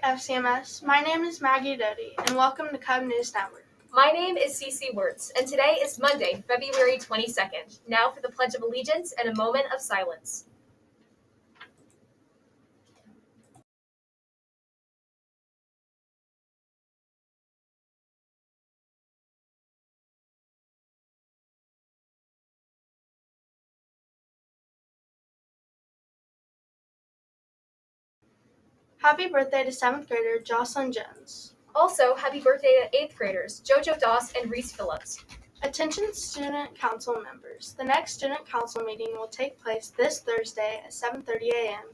FCMS. My name is Maggie Doty, and welcome to Cub News Network. My name is Cece Wirtz, and today is Monday, February 22nd. Now for the Pledge of Allegiance and a moment of silence. Happy birthday to 7th grader Jocelyn Jones. Also, happy birthday to 8th graders Jojo Doss and Reese Phillips. Attention Student Council members. The next Student Council meeting will take place this Thursday at 7:30 a.m.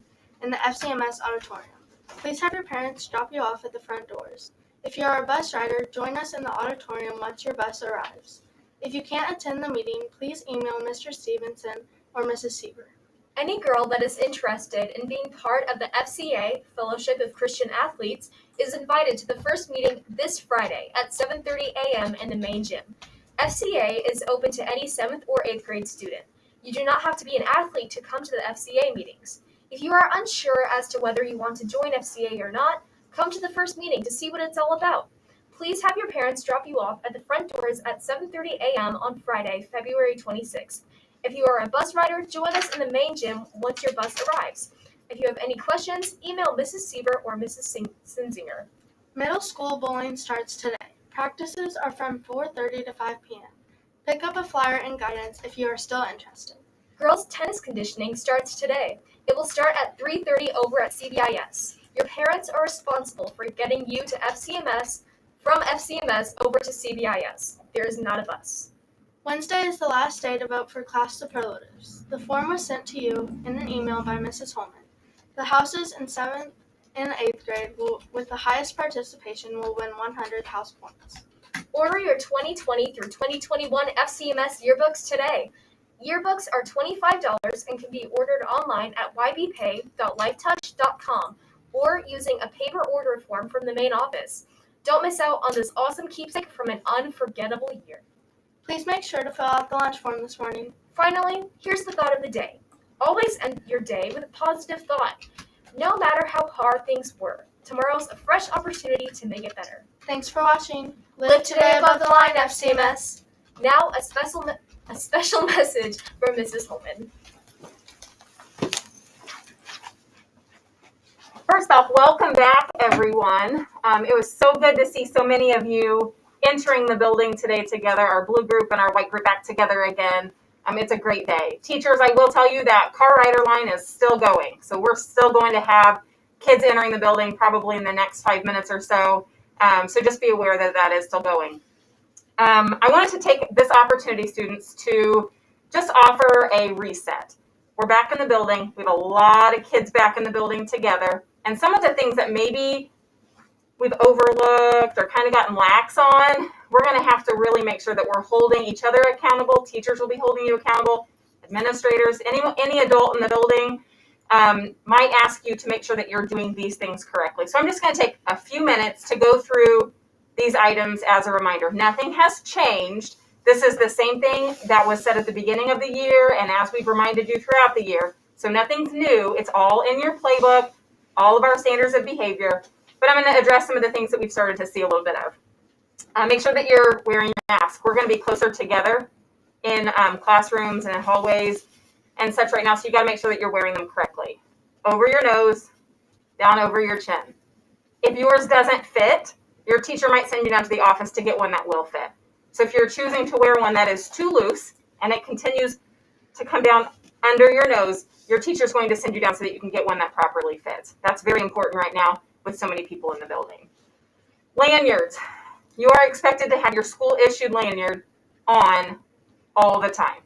in the FCMS auditorium. Please have your parents drop you off at the front doors. If you are a bus rider, join us in the auditorium once your bus arrives. If you can't attend the meeting, please email Mr. Stevenson or Mrs. Sieber. Any girl that is interested in being part of the FCA, Fellowship of Christian Athletes, is invited to the first meeting this Friday at 7:30 a.m. in the main gym. FCA is open to any 7th or 8th grade student. You do not have to be an athlete to come to the FCA meetings. If you are unsure as to whether you want to join FCA or not, come to the first meeting to see what it's all about. Please have your parents drop you off at the front doors at 7:30 a.m. on Friday, February 26th. If you are a bus rider, join us in the main gym once your bus arrives. If you have any questions, email Mrs. Sieber or Mrs. Sinzinger. Middle school bowling starts today. Practices are from 4:30 to 5 p.m. Pick up a flyer and guidance if you are still interested. Girls tennis conditioning starts today. It will start at 3:30 over at CBIS. Your parents are responsible for getting you to FCMS, from FCMS over to CBIS. There is not a bus. Wednesday is the last day to vote for class superlatives. The form was sent to you in an email by Mrs. Holman. The houses in 7th and 8th grade with the highest participation will win 100 house points. Order your 2020 through 2021 FCMS yearbooks today. Yearbooks are $25 and can be ordered online at ybpay.lifetouch.com or using a paper order form from the main office. Don't miss out on this awesome keepsake from an unforgettable year. Please make sure to fill out the lunch form this morning. Finally, here's the thought of the day. Always end your day with a positive thought. No matter how hard things were, tomorrow's a fresh opportunity to make it better. Thanks for watching. Live today above the line, FCMS. Now, a special message from Mrs. Holman. First off, welcome back, everyone. It was so good to see so many of you entering the building today together, our blue group and our white group back together again. It's a great day. Teachers, I will tell you that car rider line is still going. So we're still going to have kids entering the building probably in the next 5 minutes or so. So just be aware that that is still going. I wanted to take this opportunity, students, to just offer a reset. We're back in the building. We have a lot of kids back in the building together. And some of the things that maybe we've overlooked or kind of gotten lax on, we're going to have to really make sure that we're holding each other accountable. Teachers will be holding you accountable. Administrators, any adult in the building might ask you to make sure that you're doing these things correctly. So I'm just going to take a few minutes to go through these items as a reminder. Nothing has changed. This is the same thing that was said at the beginning of the year and as we've reminded you throughout the year. So nothing's new. It's all in your playbook, all of our standards of behavior. But I'm going to address some of the things that we've started to see a little bit of. Make sure that you're wearing your mask. We're going to be closer together in classrooms and in hallways and such right now, so you got to make sure that you're wearing them correctly. Over your nose, down over your chin. If yours doesn't fit, your teacher might send you down to the office to get one that will fit. So if you're choosing to wear one that is too loose and it continues to come down under your nose, your teacher's going to send you down so that you can get one that properly fits. That's very important right now with so many people in the building. Lanyards. You are expected to have your school-issued lanyard on all the time.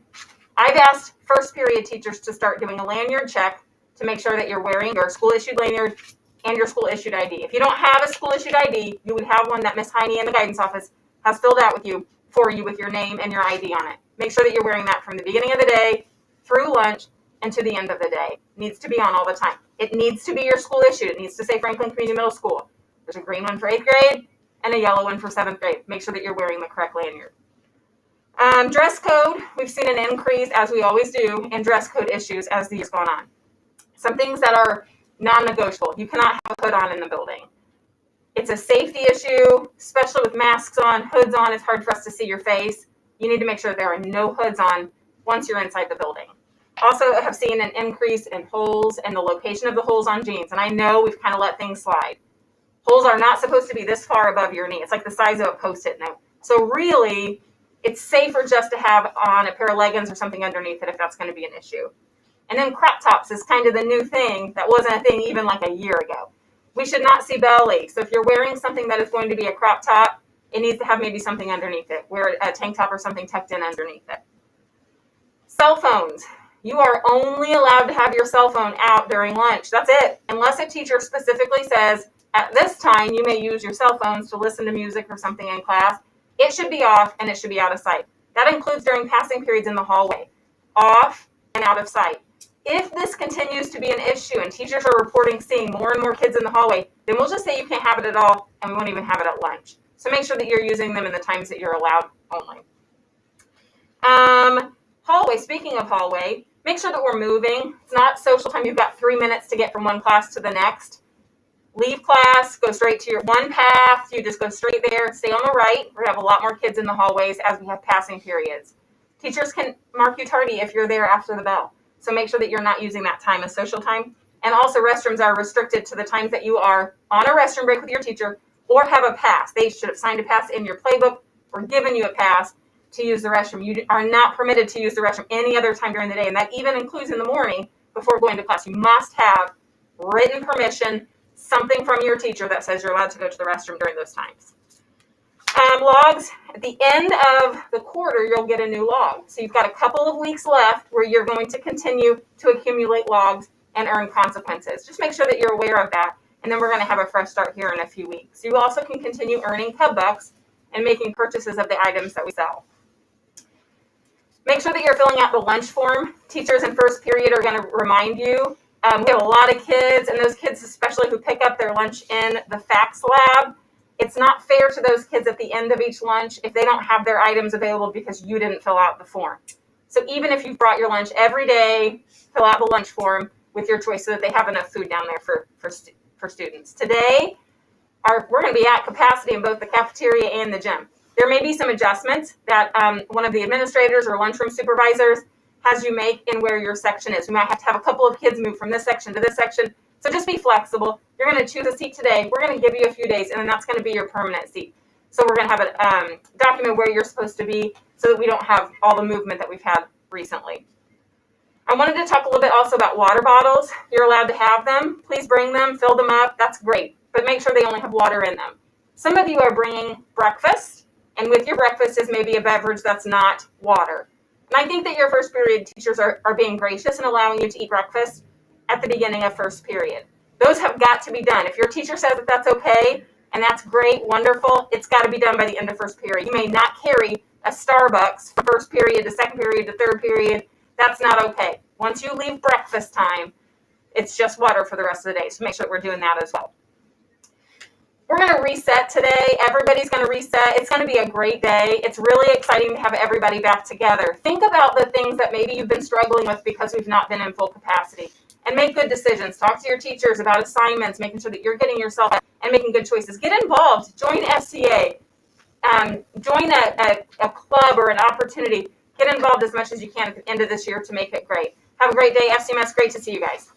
I've asked first period teachers to start doing a lanyard check to make sure that you're wearing your school-issued lanyard and your school-issued ID. If you don't have a school-issued ID, you would have one that Ms. Heine in the guidance office has filled out for you with your name and your ID on it. Make sure that you're wearing that from the beginning of the day through lunch and to the end of the day. It needs to be on all the time. It needs to be your school-issued. It needs to say Franklin Community Middle School. There's a green one for 8th grade and a yellow one for 7th grade. Make sure that you're wearing the correct lanyard. Dress code, we've seen an increase, as we always do, in dress code issues as the year's gone on. Some things that are non-negotiable. You cannot have a hood on in the building. It's a safety issue, especially with masks on, hoods on. It's hard for us to see your face. You need to make sure there are no hoods on once you're inside the building. Also, I have seen an increase in holes and the location of the holes on jeans. And I know we've kind of let things slide. Holes are not supposed to be this far above your knee. It's like the size of a Post-it note. So really, it's safer just to have on a pair of leggings or something underneath it if that's going to be an issue. And then crop tops is kind of the new thing that wasn't a thing even like a year ago. We should not see belly. So if you're wearing something that is going to be a crop top, it needs to have maybe something underneath it. Wear a tank top or something tucked in underneath it. Cell phones. You are only allowed to have your cell phone out during lunch. That's it. Unless a teacher specifically says, at this time, you may use your cell phones to listen to music or something in class. It should be off and it should be out of sight. That includes during passing periods in the hallway. Off and out of sight. If this continues to be an issue and teachers are reporting seeing more and more kids in the hallway, then we'll just say you can't have it at all and we won't even have it at lunch. So make sure that you're using them in the times that you're allowed only. Hallway, speaking of hallway, make sure that we're moving. It's not social time. You've got 3 minutes to get from one class to the next. Leave class, go straight to your one path. You just go straight there. Stay on the right. We're going to have a lot more kids in the hallways as we have passing periods. Teachers can mark you tardy if you're there after the bell. So make sure that you're not using that time as social time. And also restrooms are restricted to the times that you are on a restroom break with your teacher or have a pass. They should have signed a pass in your playbook or given you a pass to use the restroom. You are not permitted to use the restroom any other time during the day. And that even includes in the morning before going to class. You must have written permission, something from your teacher that says you're allowed to go to the restroom during those times. Logs, at the end of the quarter, you'll get a new log. So you've got a couple of weeks left where you're going to continue to accumulate logs and earn consequences. Just make sure that you're aware of that. And then we're going to have a fresh start here in a few weeks. You also can continue earning Cub Bucks and making purchases of the items that we sell. Make sure that you're filling out the lunch form. Teachers in first period are going to remind you. We have a lot of kids, and those kids especially who pick up their lunch in the FACS lab. It's not fair to those kids at the end of each lunch if they don't have their items available because you didn't fill out the form. So even if you've brought your lunch every day, fill out the lunch form with your choice so that they have enough food down there for students. Today, we're going to be at capacity in both the cafeteria and the gym. There may be some adjustments that one of the administrators or lunchroom supervisors has you make in where your section is. We might have to have a couple of kids move from this section to this section. So just be flexible. You're going to choose a seat today. We're going to give you a few days, and then that's going to be your permanent seat. So we're going to have a document where you're supposed to be so that we don't have all the movement that we've had recently. I wanted to talk a little bit also about water bottles. You're allowed to have them. Please bring them, fill them up. That's great. But make sure they only have water in them. Some of you are bringing breakfast, and with your breakfast is maybe a beverage that's not water. And I think that your first period teachers are being gracious and allowing you to eat breakfast at the beginning of first period. Those have got to be done. If your teacher says that that's okay, and that's great, wonderful, it's got to be done by the end of first period. You may not carry a Starbucks from first period to second period to third period. That's not okay. Once you leave breakfast time, it's just water for the rest of the day. So make sure that we're doing that as well. We're going to reset today. Everybody's going to reset. It's going to be a great day. It's really exciting to have everybody back together. Think about the things that maybe you've been struggling with because we've not been in full capacity. And make good decisions. Talk to your teachers about assignments, making sure that you're getting yourself and making good choices. Get involved. Join FCA. Join a club or an opportunity. Get involved as much as you can at the end of this year to make it great. Have a great day. FCMS, great to see you guys.